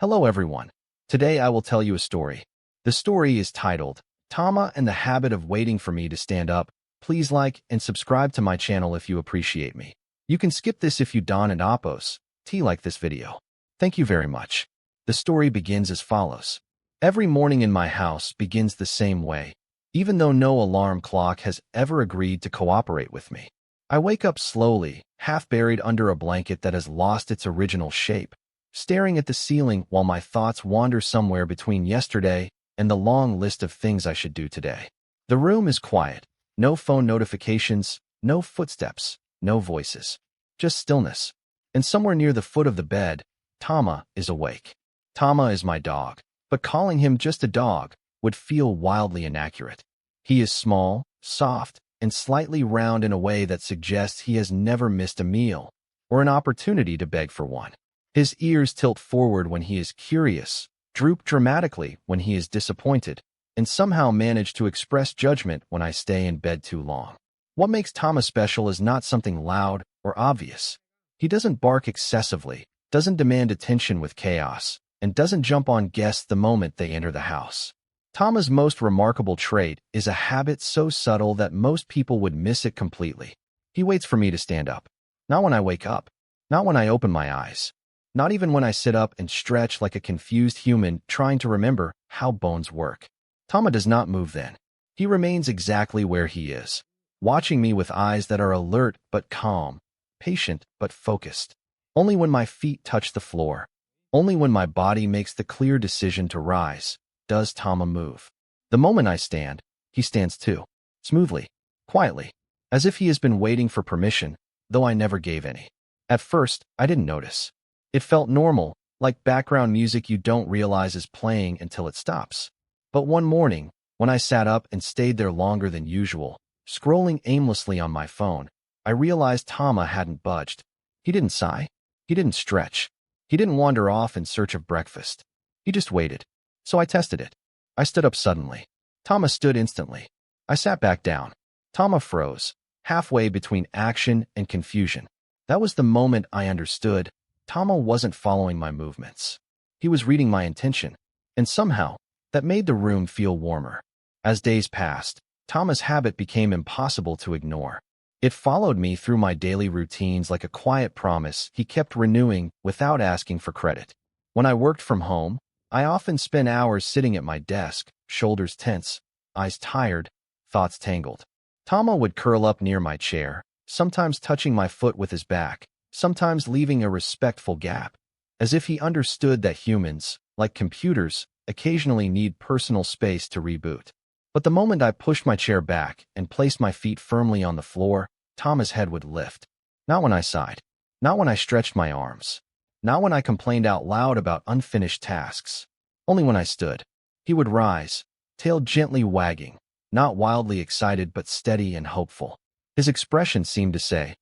Hello everyone. Today I will tell you a story. The story is titled, Tama and the Habit of Waiting for Me to Stand Up. Please like and subscribe to my channel if you appreciate me. You can skip this if you don't and oppose. Like this video. Thank you very much. The story begins as follows. Every morning in my house begins the same way, even though no alarm clock has ever agreed to cooperate with me. I wake up slowly, half buried under a blanket that has lost its original shape, staring at the ceiling while my thoughts wander somewhere between yesterday and the long list of things I should do today. The room is quiet. No phone notifications, no footsteps, no voices. Just stillness. And somewhere near the foot of the bed, Tama is awake. Tama is my dog, but calling him just a dog would feel wildly inaccurate. He is small, soft, and slightly round in a way that suggests he has never missed a meal or an opportunity to beg for one. His ears tilt forward when he is curious, droop dramatically when he is disappointed, and somehow manage to express judgment when I stay in bed too long. What makes Tama special is not something loud or obvious. He doesn't bark excessively, doesn't demand attention with chaos, and doesn't jump on guests the moment they enter the house. Tama's most remarkable trait is a habit so subtle that most people would miss it completely. He waits for me to stand up. Not when I wake up. Not when I open my eyes. Not even when I sit up and stretch like a confused human trying to remember how bones work. Tama does not move then. He remains exactly where he is, watching me with eyes that are alert but calm, patient but focused. Only when my feet touch the floor, only when my body makes the clear decision to rise, does Tama move. The moment I stand, he stands too, smoothly, quietly, as if he has been waiting for permission, though I never gave any. At first, I didn't notice. It felt normal, like background music you don't realize is playing until it stops. But one morning, when I sat up and stayed there longer than usual, scrolling aimlessly on my phone, I realized Tama hadn't budged. He didn't sigh. He didn't stretch. He didn't wander off in search of breakfast. He just waited. So I tested it. I stood up suddenly. Tama stood instantly. I sat back down. Tama froze, halfway between action and confusion. That was the moment I understood. Tama wasn't following my movements. He was reading my intention, and somehow, that made the room feel warmer. As days passed, Tama's habit became impossible to ignore. It followed me through my daily routines like a quiet promise he kept renewing without asking for credit. When I worked from home, I often spent hours sitting at my desk, shoulders tense, eyes tired, thoughts tangled. Tama would curl up near my chair, sometimes touching my foot with his back, sometimes leaving a respectful gap, as if he understood that humans, like computers, occasionally need personal space to reboot. But the moment I pushed my chair back and placed my feet firmly on the floor, Tama's head would lift. Not when I sighed. Not when I stretched my arms. Not when I complained out loud about unfinished tasks. Only when I stood. He would rise, tail gently wagging, not wildly excited but steady and hopeful. His expression seemed to say,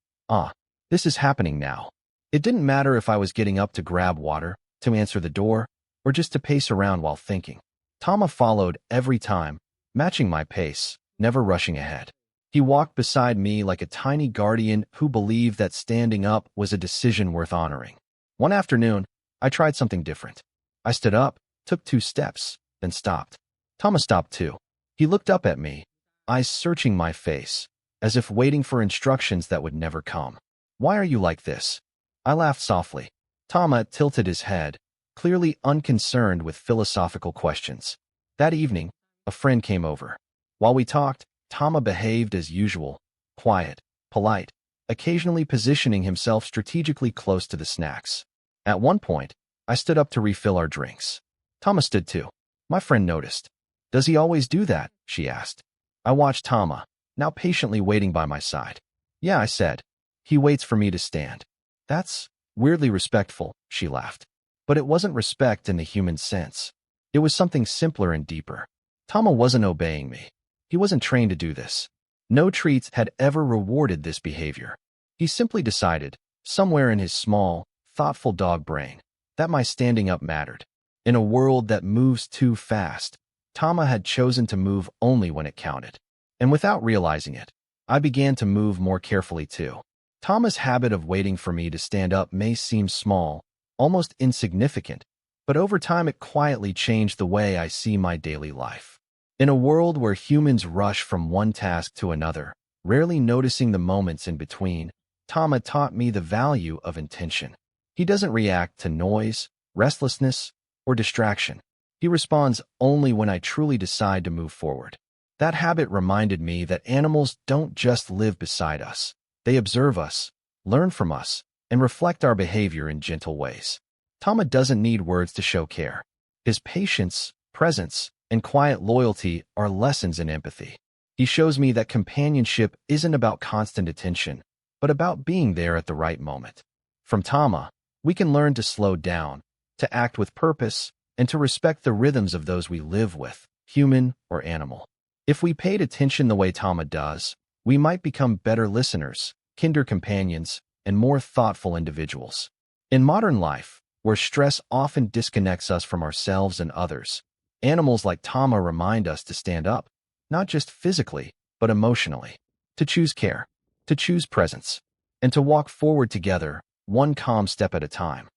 this is happening now. It didn't matter if I was getting up to grab water, to answer the door, or just to pace around while thinking. Tama followed every time, matching my pace, never rushing ahead. He walked beside me like a tiny guardian who believed that standing up was a decision worth honoring. One afternoon, I tried something different. I stood up, took 2 steps, then stopped. Tama stopped too. He looked up at me, eyes searching my face, as if waiting for instructions that would never come. Why are you like this? I laughed softly. Tama tilted his head, clearly unconcerned with philosophical questions. That evening, a friend came over. While we talked, Tama behaved as usual, quiet, polite, occasionally positioning himself strategically close to the snacks. At one point, I stood up to refill our drinks. Tama stood too. My friend noticed. Does he always do that? She asked. I watched Tama, now patiently waiting by my side. Yeah, I said. He waits for me to stand. That's weirdly respectful, she laughed. But it wasn't respect in the human sense. It was something simpler and deeper. Tama wasn't obeying me. He wasn't trained to do this. No treats had ever rewarded this behavior. He simply decided, somewhere in his small, thoughtful dog brain, that my standing up mattered. In a world that moves too fast, Tama had chosen to move only when it counted. And without realizing it, I began to move more carefully too. Tama's habit of waiting for me to stand up may seem small, almost insignificant, but over time it quietly changed the way I see my daily life. In a world where humans rush from one task to another, rarely noticing the moments in between, Tama taught me the value of intention. He doesn't react to noise, restlessness, or distraction. He responds only when I truly decide to move forward. That habit reminded me that animals don't just live beside us. They observe us, learn from us, and reflect our behavior in gentle ways. Tama doesn't need words to show care. His patience, presence, and quiet loyalty are lessons in empathy. He shows me that companionship isn't about constant attention, but about being there at the right moment. From Tama, we can learn to slow down, to act with purpose, and to respect the rhythms of those we live with, human or animal. If we paid attention the way Tama does, we might become better listeners, kinder companions, and more thoughtful individuals. In modern life, where stress often disconnects us from ourselves and others, animals like Tama remind us to stand up, not just physically, but emotionally, to choose care, to choose presence, and to walk forward together, one calm step at a time.